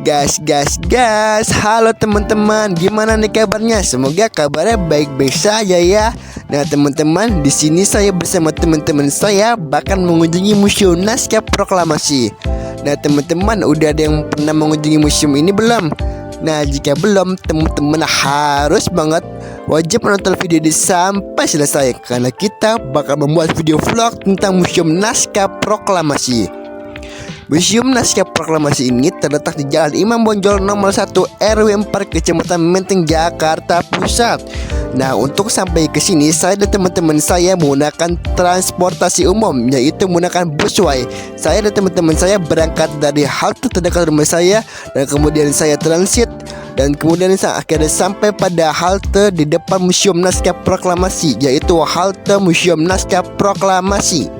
Gas. Halo teman-teman, gimana nih kabarnya? Semoga kabarnya baik-baik saja ya. Nah teman-teman, di sini saya bersama teman-teman saya bahkan mengunjungi Museum Naskah Proklamasi. Nah teman-teman, udah ada yang pernah mengunjungi museum ini belum? Nah jika belum, teman-teman harus banget wajib menonton video ini sampai selesai, karena kita bakal membuat video vlog tentang Museum Naskah Proklamasi. Museum Naskah Proklamasi ini terletak di Jalan Imam Bonjol nomor 1 RW 4 Kecamatan Menteng, Jakarta Pusat. Nah, untuk sampai ke sini saya dan teman-teman saya menggunakan transportasi umum, yaitu menggunakan busway. Saya dan teman-teman saya berangkat dari halte terdekat rumah saya, dan kemudian saya transit, dan kemudian saya akhirnya sampai pada halte di depan Museum Naskah Proklamasi, yaitu halte Museum Naskah Proklamasi.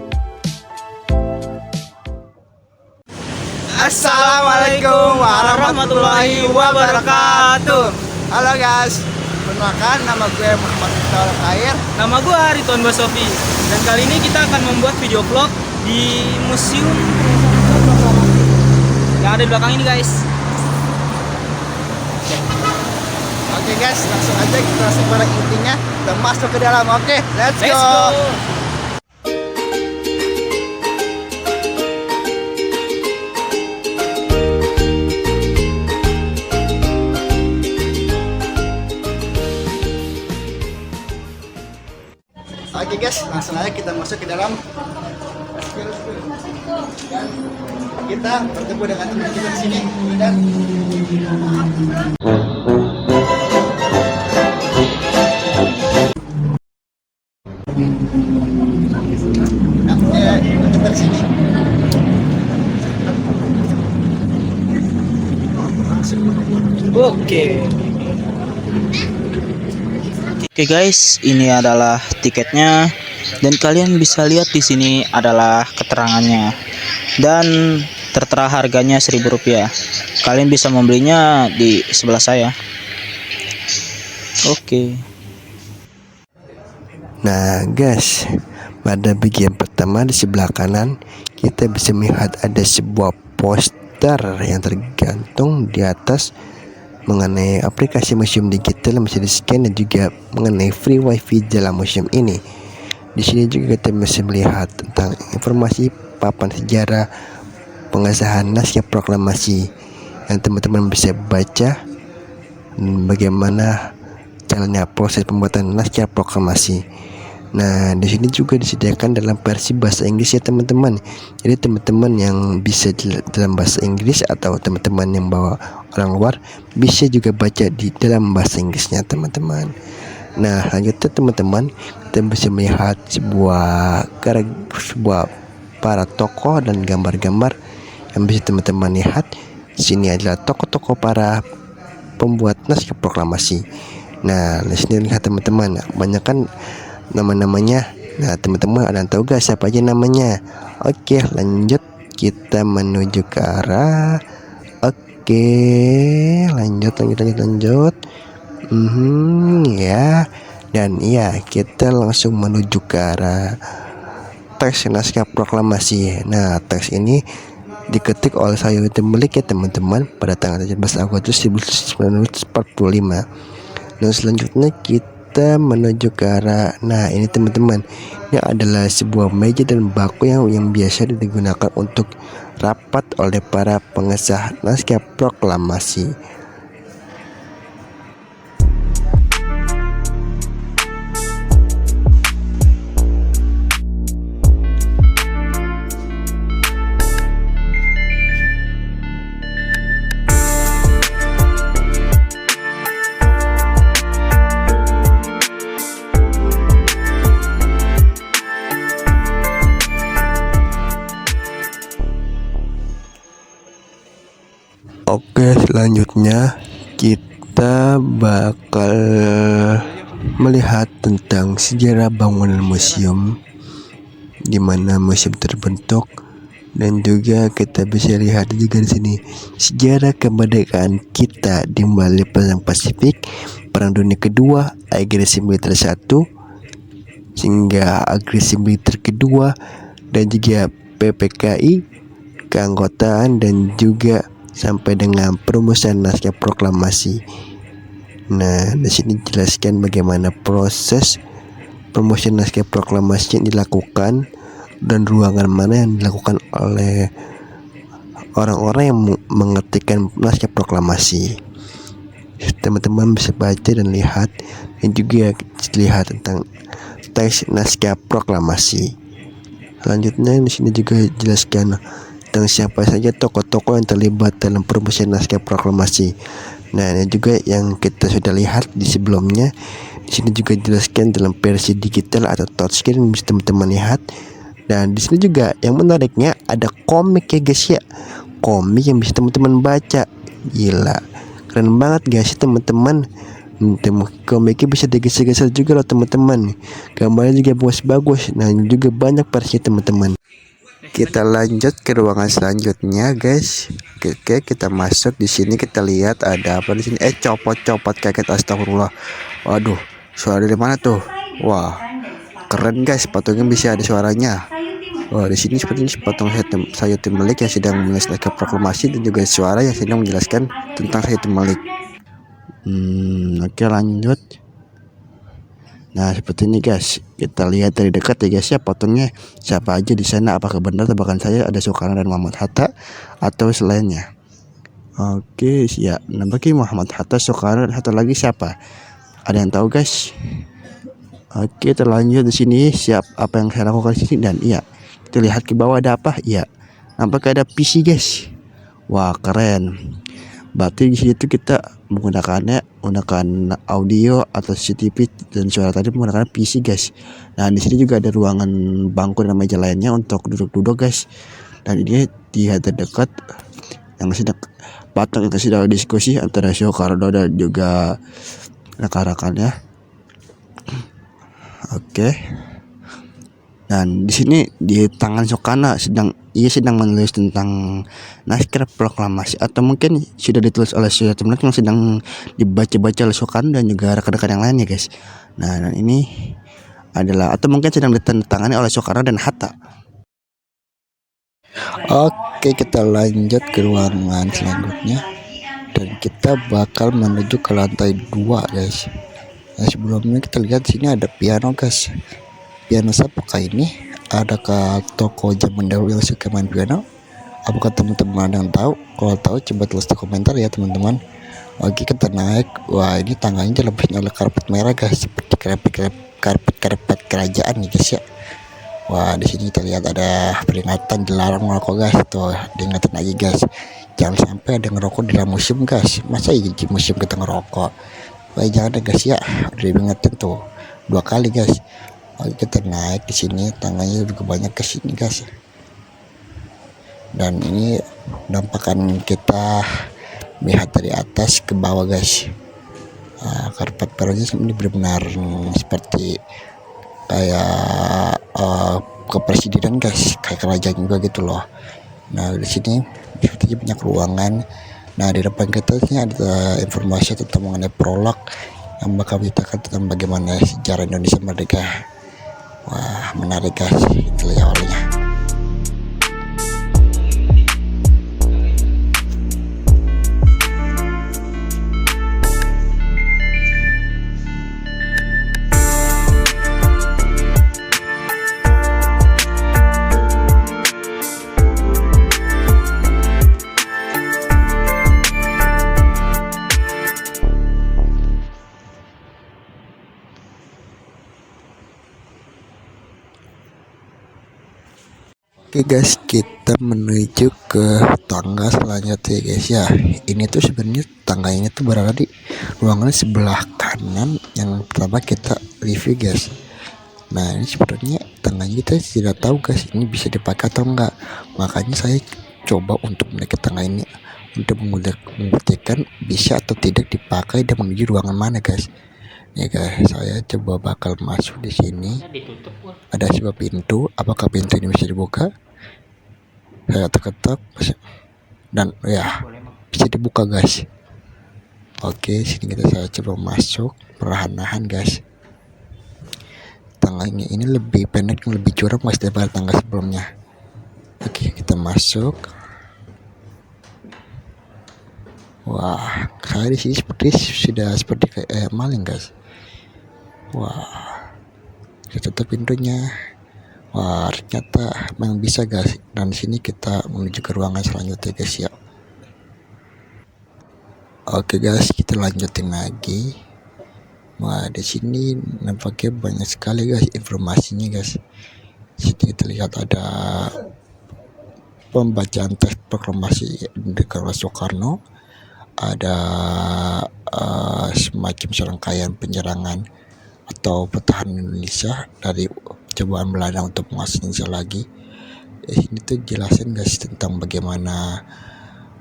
Assalamualaikum warahmatullahi wabarakatuh. Halo guys, perkenalkan nama gue Muhammad Khair. Nama gue Ridwan Basofi. Dan kali ini kita akan membuat video vlog di Museum yang ada di belakang ini guys. Oke guys, langsung aja kita langsung pada intinya, kita masuk ke dalam. Oke, let's go. Oke guys, langsung aja kita masuk ke dalam. Dan kita bertemu dengan teman kita di sini. Dan kita di sini. Oke guys, ini adalah tiketnya dan kalian bisa lihat di sini adalah keterangannya dan tertera harganya Rp1.000. Kalian bisa membelinya di sebelah saya. Oke. Nah guys, pada bagian pertama di sebelah kanan kita bisa melihat ada sebuah poster yang tergantung di atas mengenai aplikasi museum digital yang bisa di scan, dan juga mengenai free wifi dalam museum ini. Di sini juga kita bisa melihat tentang informasi papan sejarah pengesahan Naskah Proklamasi yang teman-teman bisa baca bagaimana jalannya proses pembuatan Naskah Proklamasi. Nah, di sini juga disediakan dalam versi bahasa Inggris ya teman-teman. Jadi teman-teman yang bisa dalam bahasa Inggris atau teman-teman yang bawa orang luar bisa juga baca di dalam bahasa Inggrisnya teman-teman. Nah, lanjutnya teman-teman, kita bisa melihat sebuah para tokoh dan gambar-gambar yang bisa teman-teman lihat. Sini adalah tokoh-tokoh para pembuat Naskah Proklamasi. Nah, di sini lihat teman-teman, banyak kan nama-namanya. Nah teman-teman, ada yang tahu gak siapa aja namanya? Oke, lanjut, kita menuju ke arah. Oke, lanjut. Ya, dan iya, kita langsung menuju ke arah teks Naskah Proklamasi. Nah, teks ini diketik oleh Sayuti Melik ya teman-teman pada tanggal 17 Agustus 1945. Dan selanjutnya kita menuju ke arah, nah ini teman-teman, ini adalah sebuah meja dan baku yang biasa digunakan untuk rapat oleh para pengesah Naskah Proklamasi. Oke, selanjutnya kita bakal melihat tentang sejarah bangunan museum, di mana museum terbentuk, dan juga kita bisa lihat juga di sini sejarah kemerdekaan kita di balik Perang Pasifik, Perang Dunia Kedua, agresi militer 1 hingga agresi militer kedua, dan juga PPKI, keanggotaan, dan juga sampai dengan perumusan naskah proklamasi. Nah, di sini dijelaskan bagaimana proses perumusan naskah proklamasi yang dilakukan dan ruangan mana yang dilakukan oleh orang-orang yang mengetikkan naskah proklamasi. Teman-teman bisa baca dan lihat, dan juga lihat tentang teks naskah proklamasi. Selanjutnya di sini juga dijelaskan tentang siapa saja tokoh-tokoh yang terlibat dalam perumusan naskah proklamasi. Nah, ini juga yang kita sudah lihat di sebelumnya. Di sini juga dijelaskan dalam versi digital atau touchscreen, bisa teman-teman lihat. Dan di sini juga yang menariknya ada komik ya guys ya. Komik yang bisa teman-teman baca. Gila, keren banget guys teman-teman. Komiknya bisa digeser-geser juga loh teman-teman. Gambarnya juga bagus-bagus. Nah, juga banyak versi teman-teman. Kita lanjut ke ruangan selanjutnya guys. Oke, kita masuk. Di sini kita lihat ada apa di sini? Copot-copot kaget, astagfirullah. Waduh, suara dari mana tuh? Wah, keren guys, patungnya bisa ada suaranya. Wah, di sini sepertinya sepotong Sayuti Melik yang sedang menulis naskah proklamasi, dan juga suara yang sedang menjelaskan tentang Sayuti Melik. Oke, lanjut. Nah, seperti ini guys, kita lihat dari dekat ya guys ya, potongnya siapa aja di sana. Apakah benar tebakan saya ada Soekarno dan Muhammad Hatta atau selainnya? Oke, ya, bagi Muhammad Hatta, Soekarno, dan satu lagi siapa? Ada yang tahu guys? Oke, terlanjut di sini. Siap apa yang saya lakukan di sini? Dan iya, kita lihat ke bawah ada apa? Iya, nampaknya ada PC guys. Wah, keren. Berarti di situ kita menggunakan audio atau CCTV, dan suara tadi menggunakan PC guys. Nah, di sini juga ada ruangan bangku dan meja lainnya untuk duduk-duduk guys. Dan ini dia terdekat yang sedang patung yang sedang diskusi antara Soekarno dan juga rekan-rekannya. Oke. Dan di sini di tangan Soekarno sedang menulis tentang naskah proklamasi, atau mungkin sudah ditulis oleh Sayuti Melik yang sedang dibaca-baca oleh Soekarno dan juga rekan-rekan yang lainnya guys. Nah, dan ini adalah, atau mungkin sedang ditandatangani oleh Soekarno dan Hatta. Oke, kita lanjut ke ruangan selanjutnya, dan kita bakal menuju ke lantai 2 guys. Nah, sebelumnya kita lihat sini ada piano guys. Piano siapakah ini? Adakah toko zaman dahulu yang suka main piano? Apakah teman-teman ada yang tahu? Kalau tahu coba tulis di komentar ya teman-teman. Oke, kita naik. Wah, ini tangganya dilebihin oleh karpet merah guys, seperti karpet kerajaan nih guys ya. Wah, di sini kita lihat ada peringatan dilarang merokok guys. Tuh, diingetin lagi guys, jangan sampai ada ngerokok di dalam museum guys. Masa di museum kita ngerokok? Wah, jangan deh guys ya. Udah diingetin tuh 2 kali guys. Oke, kita naik di sini, tangganya juga banyak ke sini guys. Dan ini nampakan kita lihat dari atas ke bawah guys. Karpet merahnya ini benar-benar seperti kayak kepresidenan guys, kayak kerajaan juga gitu loh. Nah, di sini sepertinya banyak ruangan. Nah, di depan kita ini ada informasi tentang mengenai prolog yang bakal menceritakan tentang bagaimana sejarah Indonesia merdeka. Wah, menarik guys, itu ya awalnya. Oke guys, kita menuju ke tangga selanjutnya guys ya. Ini tuh sebenarnya tangganya tuh berada di ruangan sebelah kanan yang pertama kita review guys. Nah, ini sebenarnya tangganya kita tidak tahu guys ini bisa dipakai atau enggak. Makanya saya coba untuk menaiki tangga ini untuk membuktikan bisa atau tidak dipakai dan menuju ruangan mana guys. Ya guys, saya coba bakal masuk di sini. Ada sebuah pintu. Apakah pintu ini bisa dibuka? Saya ketok dan ya bisa dibuka guys. Oke, sini saya coba masuk perlahan-lahan guys. Tangganya ini lebih pendek dan lebih curam guys daripada tangga sebelumnya. Oke, kita masuk. Wah, saya di sini seperti kayak maling guys. Wah, kita tutup pintunya. Wah, ternyata memang bisa guys. Dan di sini kita menuju ke ruangan selanjutnya guys ya. Oke guys, kita lanjutin lagi. Wah, di sini nampaknya banyak sekali guys informasinya guys. Di sini kita lihat ada pembacaan teks proklamasi Negara Soekarno, ada semacam serangkaian penyerangan atau pertahanan Indonesia dari cobaan Belanda untuk menguasai Indonesia lagi. Ini tuh jelasin guys tentang bagaimana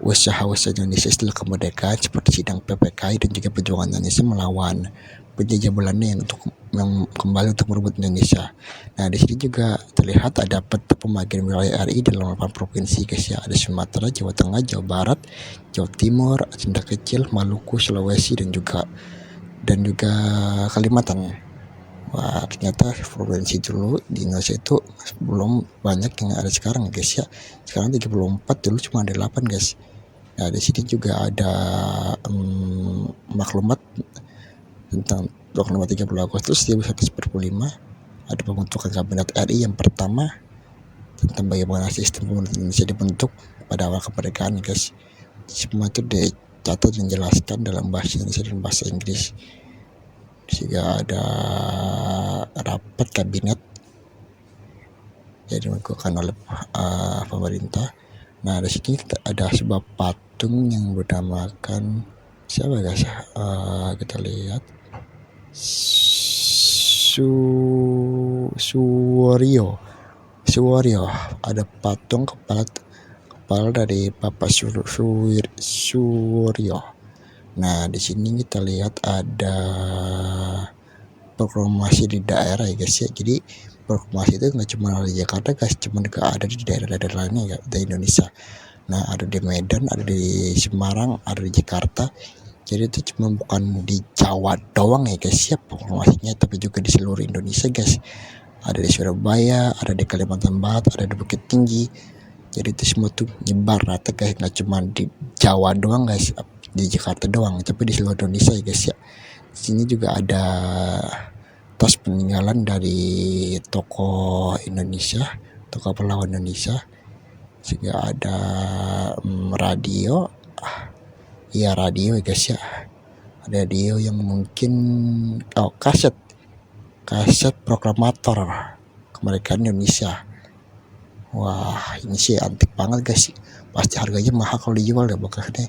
usaha-usaha Indonesia setelah kemerdekaan seperti sidang PPKI dan juga perjuangan Indonesia melawan penjajah Belanda yang kembali untuk merebut Indonesia. Nah, di sini juga terlihat ada peta pembagian wilayah RI dalam 8 provinsi guys ya. Ada Sumatera, Jawa Tengah, Jawa Barat, Jawa Timur, Sunda Kecil, Maluku, Sulawesi dan juga Kalimantan. Wah, ternyata provinsi dulu di Indonesia itu belum banyak yang ada sekarang guys ya. Sekarang 34, dulu cuma ada 8 guys. Nah, di sini juga ada maklumat tentang 30 Agustus 1945. Ada pembentukan kabinet RI yang pertama tentang bagaimana sistem pemerintahan Indonesia dibentuk pada awal kemerdekaan guys. Semua itu dicatat dan dijelaskan dalam bahasa Indonesia dan bahasa Inggris. Juga ada rapat kabinet yang dilakukan oleh pemerintah. Nah, di sini ada sebuah patung yang bernamakan siapa guys? Kita lihat Suwaryo. Ada patung kepala dari Bapak Suwaryo. Nah, di sini kita lihat ada proklamasi di daerah ya guys ya. Jadi proklamasi itu nggak cuma ada di Jakarta guys, cuma juga ada di daerah-daerah lainnya ya, di Indonesia. Nah, ada di Medan, ada di Semarang, ada di Jakarta. Jadi itu cuma bukan di Jawa doang ya guys ya proklamasinya, tapi juga di seluruh Indonesia guys. Ada di Surabaya, ada di Kalimantan Barat, ada di Bukit Tinggi. Jadi itu semua tuh nyebar rata guys, nggak cuma di Jawa doang guys, di Jakarta doang, tapi di seluruh Indonesia ya guys ya. Di sini juga ada tas peninggalan dari tokoh Indonesia, tokoh pahlawan Indonesia. Juga ada radio, radio ya guys ya. Ada radio yang mungkin kaset proklamator kemerdekaan Indonesia. Wah, ini sih antik banget guys. Pasti harganya mahal kalau dijual ya bakalnya.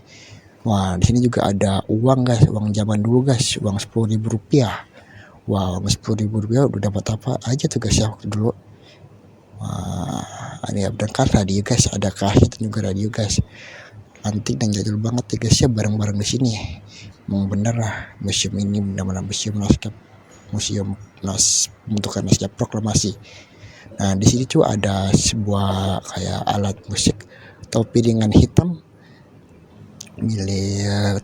Wah, di sini juga ada uang guys, uang zaman dulu guys, uang 10.000 rupiah. Wah, uang 10.000 rupiah udah dapat apa aja tuh guys ya waktu dulu. Wah, ini kan radio guys, ada kaset juga radio guys. Antik dan jadul banget ya guys ya, barang-barang di sini. Memang bener lah, museum ini benar-benar museum pembentukan naskah proklamasi. Nah, di sini tuh ada sebuah kayak alat musik topi dengan hitam milik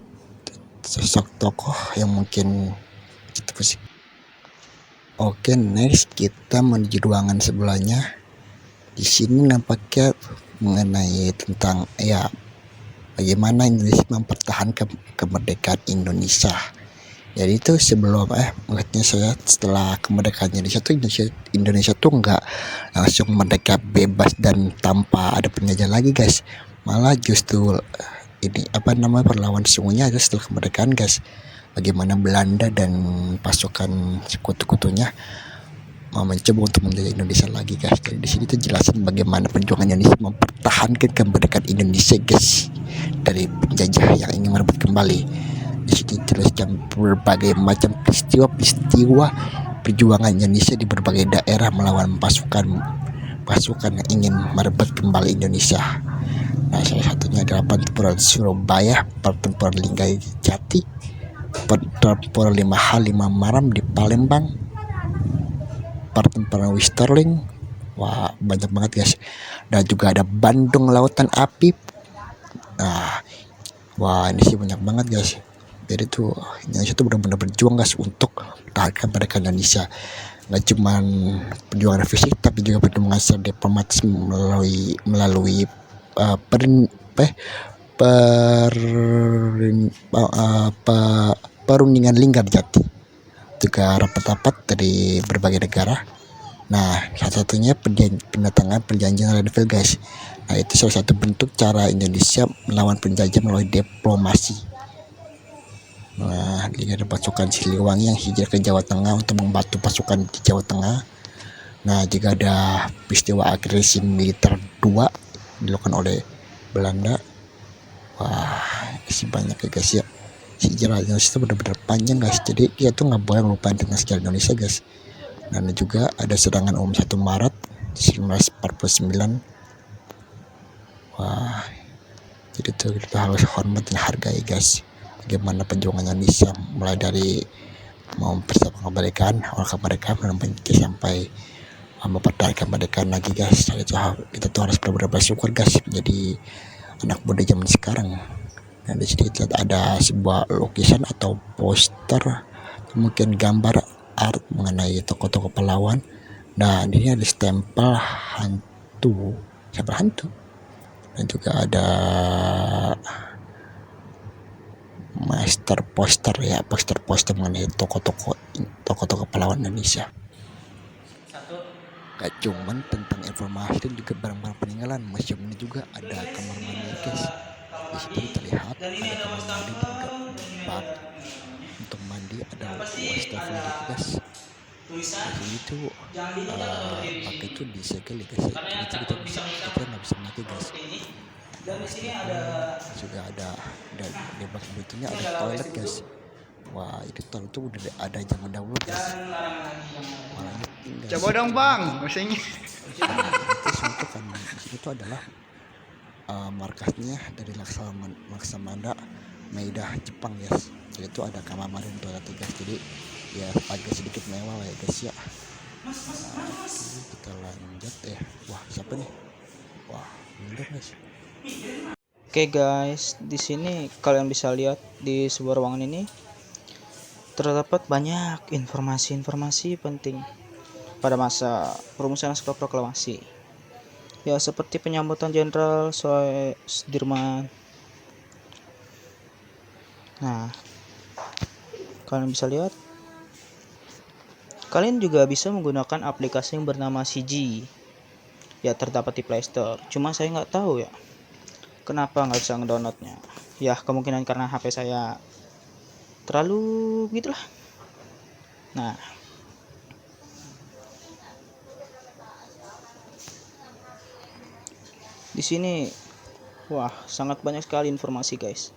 sosok tokoh yang mungkin kita musik. Oke, next kita menuju ruangan sebelahnya. Di sini nampaknya mengenai tentang bagaimana Indonesia mempertahankan kemerdekaan Indonesia. Jadi itu sebelum mengingatnya saya setelah kemerdekaan Indonesia tuh nggak langsung merdeka bebas dan tanpa ada penjajah lagi guys. Malah justru ini perlawanan sesungguhnya ada setelah kemerdekaan guys. Bagaimana Belanda dan pasukan sekutu-sekutunya mencoba untuk menjajah Indonesia lagi guys. Jadi di sini tuh jelasin bagaimana perjuangan Indonesia mempertahankan kemerdekaan Indonesia guys dari penjajah yang ingin merebut kembali. Di sini teruskan berbagai macam peristiwa perjuangan Indonesia di berbagai daerah melawan pasukan yang ingin merebut kembali Indonesia. Nah, salah satunya adalah pertempuran Surabaya, pertempuran Linggai Jati, pertempuran 5H 5 Maram di Palembang, pertempuran Westerling. Wah, banyak banget guys. Dan juga ada Bandung Lautan Api. Nah, wah ini sih banyak banget guys. Jadi tuh Indonesia tuh benar-benar berjuang guys untuk mempertahankan kemerdekaan Indonesia. Nggak cuma perjuangan fisik, tapi juga perjuangan secara diplomatis melalui per, perundingan Linggarjati, juga rapat-rapat dari berbagai negara. Nah, salah satunya penandatangan perjanjian Renville, guys. Nah, itu salah satu bentuk cara Indonesia melawan penjajah melalui diplomasi. Nah, ini ada pasukan Siliwangi yang hijrah ke Jawa Tengah untuk membantu pasukan di Jawa Tengah. Nah, juga ada peristiwa agresi militer 2 dilakukan oleh Belanda. Wah, masih banyak ya guys ya. Sejarah Indonesia itu benar-benar panjang guys. Jadi dia tuh nggak boleh melupakan tentang sejarah Indonesia guys. Dan juga ada serangan umum 1 Maret 1949. Wah, jadi tuh kita harus hormat dan hargai guys bagaimana perjuangan Indonesia, mulai dari mempersiapkan kemerdekaan, awal kemerdekaan dan sampai mempertahankan kemerdekaan lagi guys. Itu kita tuh harus benar-benar bersyukur guys menjadi anak muda zaman sekarang. Dan di sini ada sebuah lukisan atau poster, mungkin gambar art mengenai tokoh-tokoh pahlawan. Nah, ini ada stempel hantu, dan juga ada poster mengenai tokoh-tokoh pahlawan Indonesia. Gak cuman tentang informasi dan juga barang-barang peninggalan, museum ini juga ada kamar mandi guys. Di situ terlihat ada kamar mandi dan juga bak untuk mandi, ada wastafel gitu guys. Di sini tuh pakai itu disegel ya guys. Kita nggak bisa pakai guys. Juga ada dan di belakang bentuknya ada toilet guys. Wah, itu toilet tuh udah ada zaman dahulu guys. Coba dong bang, mesinnya. Itu adalah markasnya dari Laksamana Maeda Jepang guys. Jadi itu ada kamar mandi dan toilet guys. Jadi ya agak sedikit mewah lah ya guys ya. Kita lanjut ya. Wah, siapa nih? Wah, bener guys. Oke guys, di sini kalian bisa lihat di sebuah ruangan ini terdapat banyak informasi-informasi penting pada masa perumusan naskah proklamasi. Ya, seperti penyambutan Jenderal Sudirman. Nah, kalian bisa lihat. Kalian juga bisa menggunakan aplikasi yang bernama CG. Ya, terdapat di Play Store. Cuma saya nggak tahu ya, kenapa nggak bisa ngedownloadnya. Ya, kemungkinan karena HP saya terlalu gitulah. Nah, di sini wah, sangat banyak sekali informasi guys.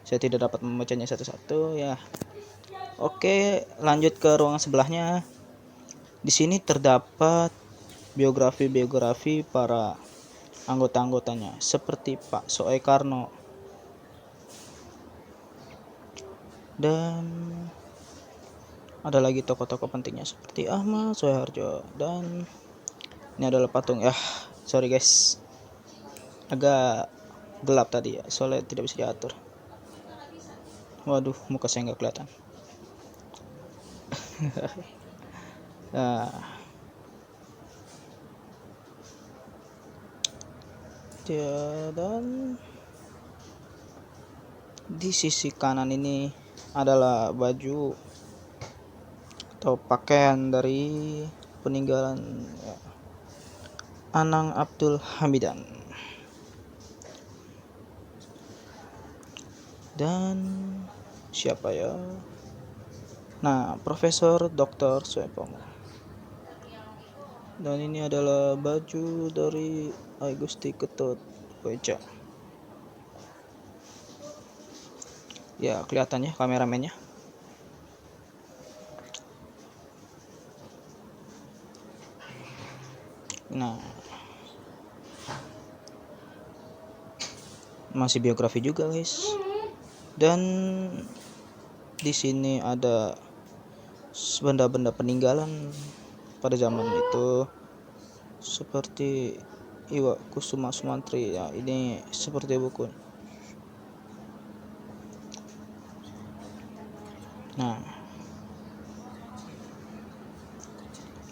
Saya tidak dapat membacanya satu-satu ya. Oke, lanjut ke ruangan sebelahnya. Di sini terdapat biografi para anggota-anggotanya seperti Pak Soekarno dan ada lagi tokoh-tokoh pentingnya seperti Ahmad Soeharjo. Dan ini adalah patung ya. Sorry guys, agak gelap tadi ya, soalnya tidak bisa diatur. Waduh, muka saya nggak kelihatan. Nah, dan di sisi kanan ini adalah baju atau pakaian dari peninggalan ya, Anang Abdul Hamidan. Dan siapa ya? Nah, Profesor Dr. Suepomo. Dan ini adalah baju dari Gusti Ketut Weca. Ya, kelihatannya kameramennya. Nah, masih biografi juga guys. Dan di sini ada benda-benda peninggalan pada zaman itu seperti Iwa Kusuma Sumantri ya, ini seperti buku. Nah,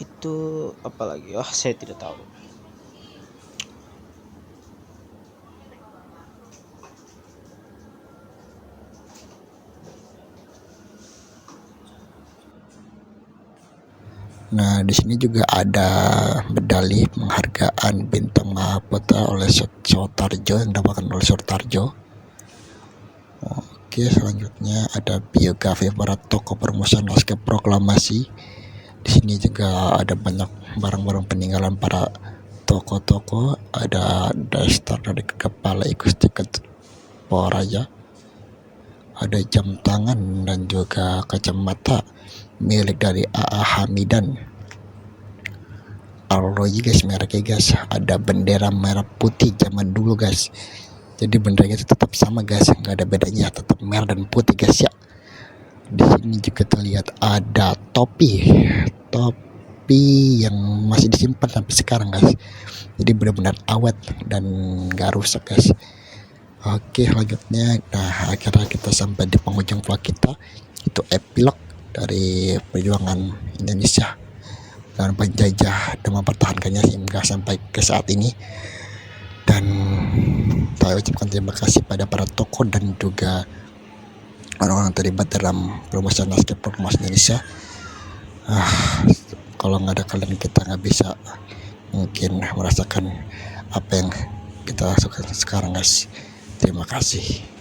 itu apa lagi? Saya tidak tahu. Nah, di sini juga ada medali penghargaan Bintang Mahaputra oleh Sotarjo yang didapatkan oleh Sotarjo. Oke, selanjutnya ada biografi para tokoh permusuhan naskah proklamasi. Di sini juga ada banyak barang-barang peninggalan para tokoh-tokoh. Ada dasar dari kepala Gusti Ketporaja. Ada jam tangan dan juga kacamata milik dari A.A. Hamidan. Arloji guys, mereknya guys. Ada bendera merah putih zaman dulu guys. Jadi benderanya tetap sama guys, nggak ada bedanya, tetap merah dan putih guys ya. Di sini juga terlihat ada topi yang masih disimpan sampai sekarang guys. Jadi benar-benar awet dan nggak rusak guys. Oke, selanjutnya, nah akhirnya kita sampai di penghujung vlog kita. Itu epilog dari perjuangan Indonesia dan penjajah dan mempertahankannya hingga sampai ke saat ini. Dan saya ucapkan terima kasih pada para tokoh dan juga orang-orang terlibat dalam perumusan naskah proklamasi Indonesia. Kalau nggak ada kalian, kita nggak bisa mungkin merasakan apa yang kita rasakan sekarang guys. Terima kasih.